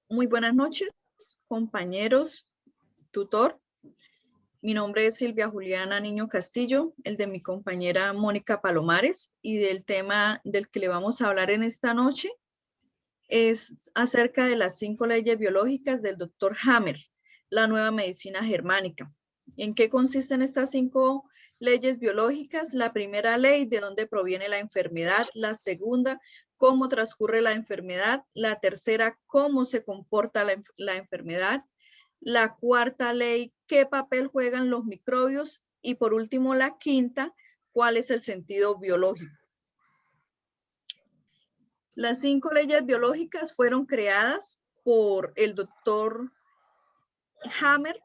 Muy buenas noches, compañeros, tutor. Mi nombre es Silvia Juliana Niño Castillo, el de mi compañera Mónica Palomares, y del tema del que le vamos a hablar en esta noche es acerca de las 5 leyes biológicas del doctor Hammer, la nueva medicina germánica. ¿En qué consisten estas 5 leyes biológicas? La primera ley, de dónde proviene la enfermedad. La segunda, cómo transcurre la enfermedad. La tercera, cómo se comporta la enfermedad. La cuarta ley, qué papel juegan los microbios. Y por último, la quinta, cuál es el sentido biológico. Las 5 leyes biológicas fueron creadas por el doctor Hammer.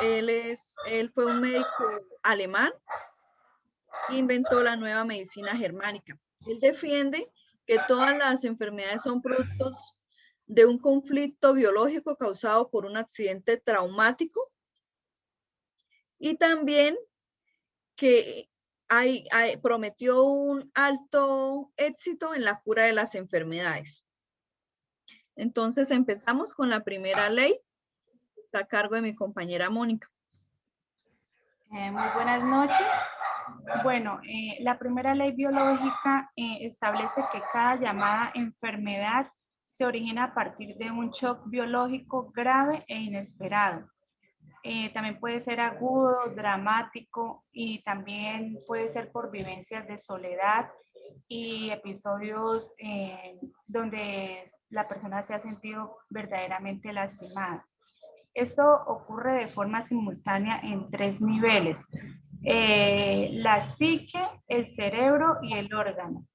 Él fue un médico alemán que inventó la nueva medicina germánica. Él defiende que todas las enfermedades son productos de un conflicto biológico causado por un accidente traumático y también que prometió un alto éxito en la cura de las enfermedades. Entonces empezamos con la primera ley, está a cargo de mi compañera Mónica. Muy buenas noches. Bueno, la primera ley biológica establece que cada llamada enfermedad se origina a partir de un shock biológico grave e inesperado. También puede ser agudo, dramático y también puede ser por vivencias de soledad y episodios donde la persona se ha sentido verdaderamente lastimada. Esto ocurre de forma simultánea en 3 niveles: la psique, el cerebro y el órgano.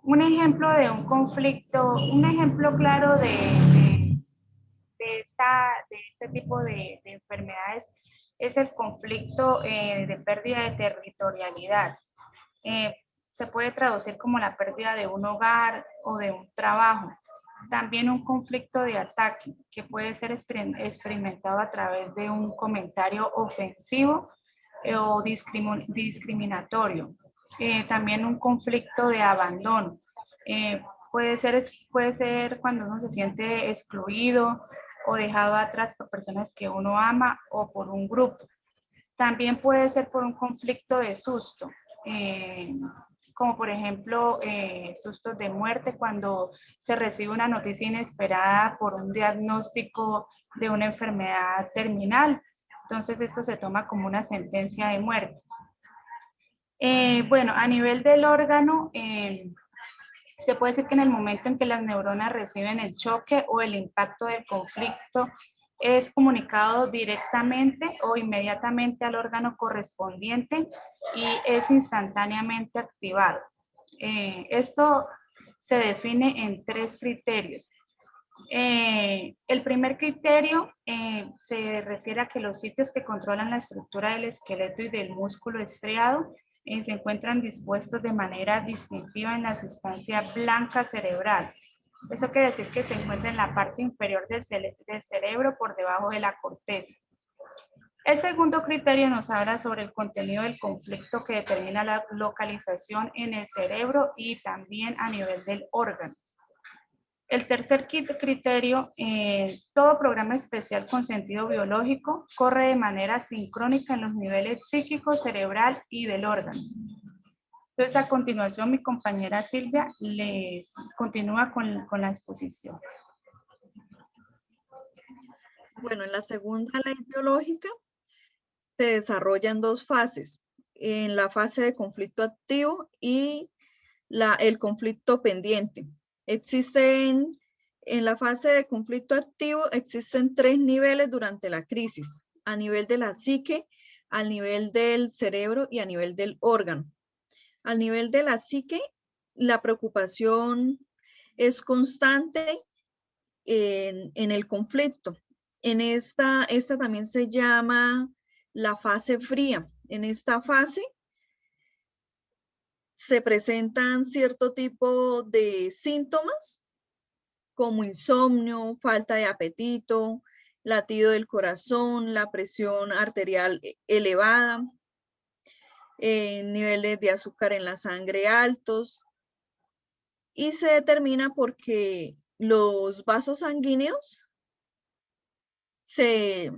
Un ejemplo de un conflicto, un ejemplo claro de este tipo de enfermedades es el conflicto de pérdida de territorialidad. Se puede traducir como la pérdida de un hogar o de un trabajo. También un conflicto de ataque que puede ser experimentado a través de un comentario ofensivo o discriminatorio. También un conflicto de abandono. Puede ser cuando uno se siente excluido o dejado atrás por personas que uno ama o por un grupo. También puede ser por un conflicto de susto, como por ejemplo sustos de muerte cuando se recibe una noticia inesperada por un diagnóstico de una enfermedad terminal. Entonces esto se toma como una sentencia de muerte. Bueno, a nivel del órgano, se puede decir que en el momento en que las neuronas reciben el choque o el impacto del conflicto, es comunicado directamente o inmediatamente al órgano correspondiente y es instantáneamente activado. Esto se define en 3 criterios. El primer criterio se refiere a que los sitios que controlan la estructura del esqueleto y del músculo estriado se encuentran dispuestos de manera distintiva en la sustancia blanca cerebral. Eso quiere decir que se encuentra en la parte inferior del cerebro por debajo de la corteza. El segundo criterio nos habla sobre el contenido del conflicto que determina la localización en el cerebro y también a nivel del órgano. El tercer criterio, todo programa especial con sentido biológico corre de manera sincrónica en los niveles psíquico, cerebral y del órgano. Entonces, a continuación, mi compañera Silvia les continúa con la exposición. Bueno, en la segunda ley biológica se desarrolla en 2 fases, en la fase de conflicto activo y el conflicto pendiente. En la fase de conflicto activo existen 3 niveles durante la crisis, a nivel de la psique, a nivel del cerebro y a nivel del órgano. Al nivel de la psique, la preocupación es constante en el conflicto. En esta también se llama la fase fría. En esta fase se presentan cierto tipo de síntomas como insomnio, falta de apetito, latido del corazón, la presión arterial elevada, niveles de azúcar en la sangre altos, y se determina porque los vasos sanguíneos se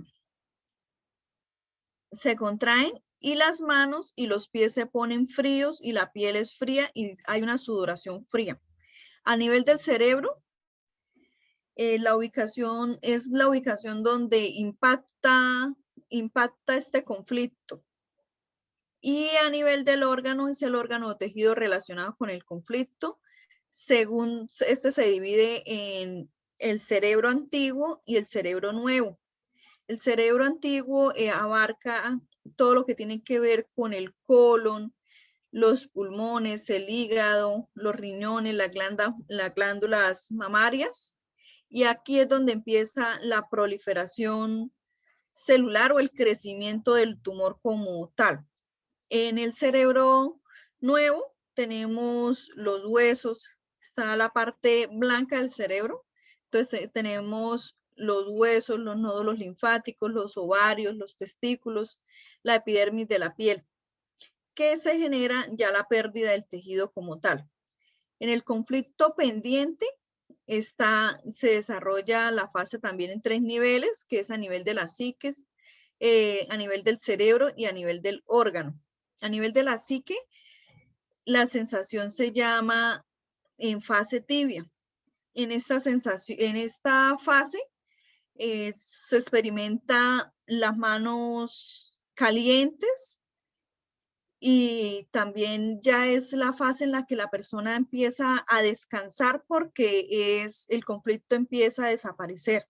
contraen y las manos y los pies se ponen fríos y la piel es fría y hay una sudoración fría. A nivel del cerebro, la ubicación es la ubicación donde impacta este conflicto. Y a nivel del órgano, es el órgano o tejido relacionado con el conflicto. Según este se divide en el cerebro antiguo y el cerebro nuevo. El cerebro antiguo abarca todo lo que tiene que ver con el colon, los pulmones, el hígado, los riñones, las glándulas mamarias. Y aquí es donde empieza la proliferación celular o el crecimiento del tumor como tal. En el cerebro nuevo tenemos los huesos, está la parte blanca del cerebro. Entonces tenemos los huesos, los nódulos linfáticos, los ovarios, los testículos, la epidermis de la piel, que se genera ya la pérdida del tejido como tal. En el conflicto pendiente se desarrolla la fase también en 3 niveles, que es a nivel de la psiquis, a nivel del cerebro y a nivel del órgano. A nivel de la psique, la sensación se llama en fase tibia. En esta fase se experimenta las manos calientes y también ya es la fase en la que la persona empieza a descansar porque el conflicto empieza a desaparecer.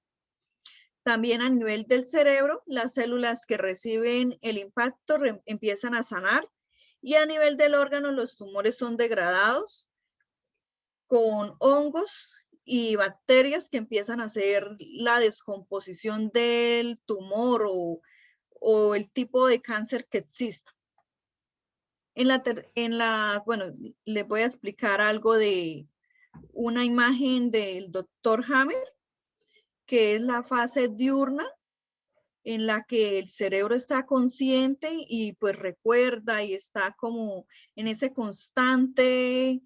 También a nivel del cerebro, las células que reciben el impacto empiezan a sanar y a nivel del órgano los tumores son degradados con hongos y bacterias que empiezan a hacer la descomposición del tumor o el tipo de cáncer que exista. Bueno, les voy a explicar algo de una imagen del doctor Hammer, que es la fase diurna en la que el cerebro está consciente y pues recuerda y está como en ese constante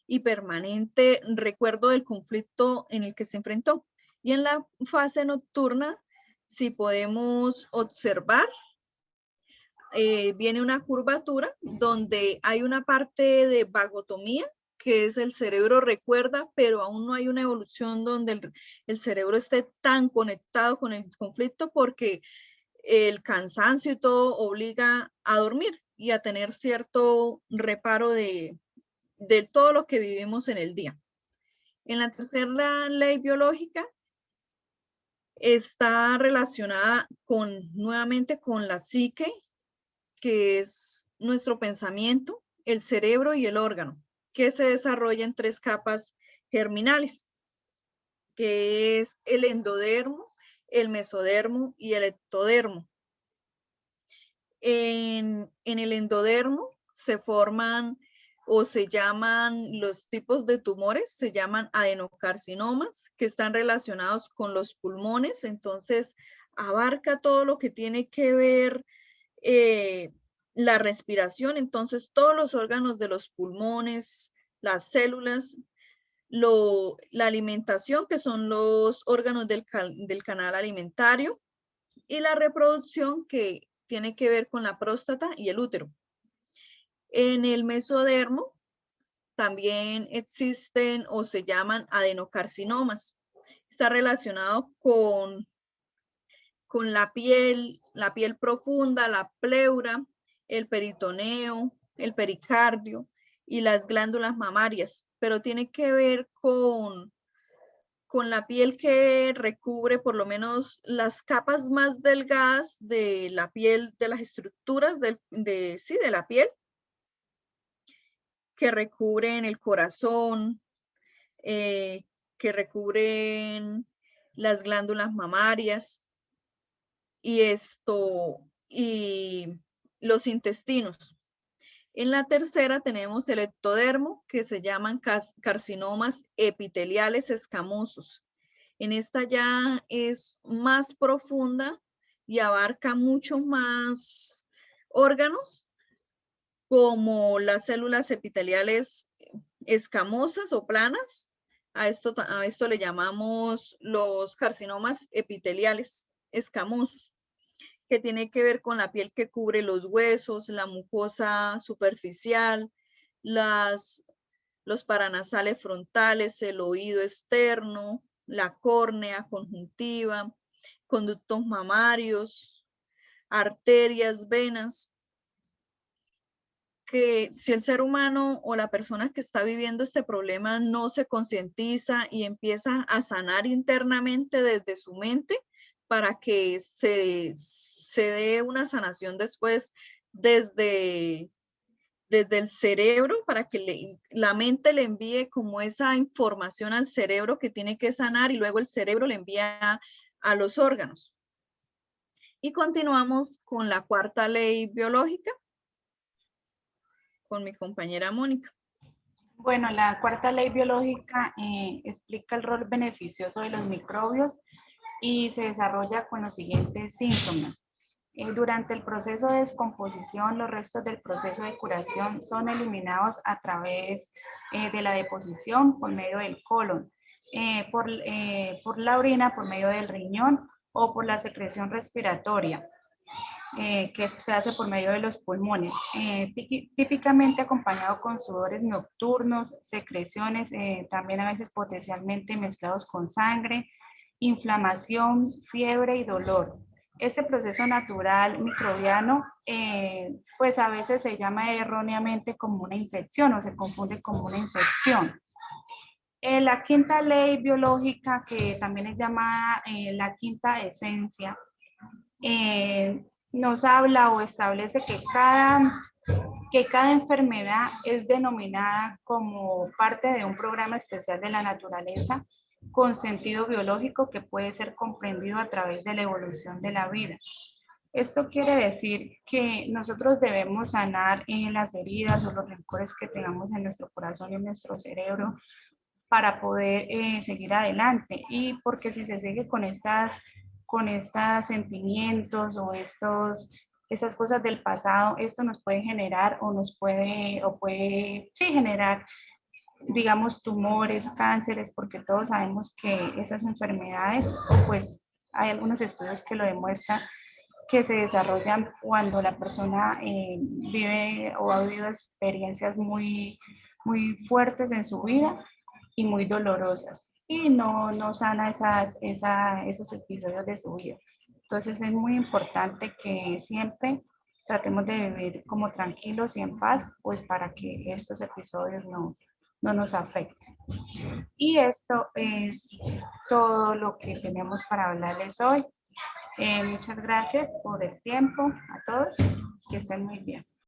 y permanente recuerdo del conflicto en el que se enfrentó. Y en la fase nocturna, si podemos observar, viene una curvatura donde hay una parte de vagotomía, que es el cerebro recuerda, pero aún no hay una evolución donde el cerebro esté tan conectado con el conflicto porque el cansancio y todo obliga a dormir y a tener cierto reparo de todo lo que vivimos en el día. En la tercera ley biológica está relacionada nuevamente con la psique, que es nuestro pensamiento, el cerebro y el órgano, que se desarrolla en 3 capas germinales, que es el endodermo, el mesodermo y el ectodermo. En el endodermo se forman o se llaman los tipos de tumores, se llaman adenocarcinomas, que están relacionados con los pulmones, entonces abarca todo lo que tiene que ver la respiración, entonces todos los órganos de los pulmones, las células, la alimentación, que son los órganos del canal alimentario, y la reproducción, que tiene que ver con la próstata y el útero. En el mesodermo también existen o se llaman adenocarcinomas. Está relacionado con la piel profunda, la pleura, el peritoneo, el pericardio y las glándulas mamarias, pero tiene que ver con la piel que recubre por lo menos las capas más delgadas de la piel, de las estructuras de la piel, que recubren el corazón, que recubren las glándulas mamarias y los intestinos. En la tercera tenemos el ectodermo, que se llaman carcinomas epiteliales escamosos. En esta ya es más profunda y abarca mucho más órganos, como las células epiteliales escamosas o planas, A esto le llamamos los carcinomas epiteliales escamosos, que tiene que ver con la piel que cubre los huesos, la mucosa superficial, los paranasales frontales, el oído externo, la córnea, conjuntiva, conductos mamarios, arterias, venas, que si el ser humano o la persona que está viviendo este problema no se concientiza y empieza a sanar internamente desde su mente para que se dé una sanación después desde el cerebro, para que la mente le envíe como esa información al cerebro que tiene que sanar y luego el cerebro le envía a los órganos. Y continuamos con la cuarta ley biológica, con mi compañera Mónica. Bueno, la cuarta ley biológica explica el rol beneficioso de los microbios y se desarrolla con los siguientes síntomas. Durante el proceso de descomposición, los restos del proceso de curación son eliminados a través de la deposición por medio del colon, por la orina, por medio del riñón o por la secreción respiratoria. Que se hace por medio de los pulmones, típicamente acompañado con sudores nocturnos, secreciones, también a veces potencialmente mezclados con sangre, inflamación, fiebre y dolor. Este proceso natural microbiano, pues a veces se llama erróneamente como una infección o se confunde como una infección. La quinta ley biológica, que también es llamada la quinta esencia, nos habla o establece que cada enfermedad es denominada como parte de un programa especial de la naturaleza con sentido biológico que puede ser comprendido a través de la evolución de la vida. Esto quiere decir que nosotros debemos sanar en las heridas o los rencores que tengamos en nuestro corazón y en nuestro cerebro para poder seguir adelante. Y porque si se sigue con estos sentimientos o esas cosas del pasado, esto nos puede generar puede generar, digamos, tumores, cánceres, porque todos sabemos que esas enfermedades, o pues hay algunos estudios que lo demuestran, que se desarrollan cuando la persona vive o ha vivido experiencias muy, muy fuertes en su vida y muy dolorosas y no sana esos episodios de su vida. Entonces es muy importante que siempre tratemos de vivir como tranquilos y en paz, pues para que estos episodios no nos afecten. Y esto es todo lo que tenemos para hablarles hoy. Muchas gracias por el tiempo a todos, que estén muy bien.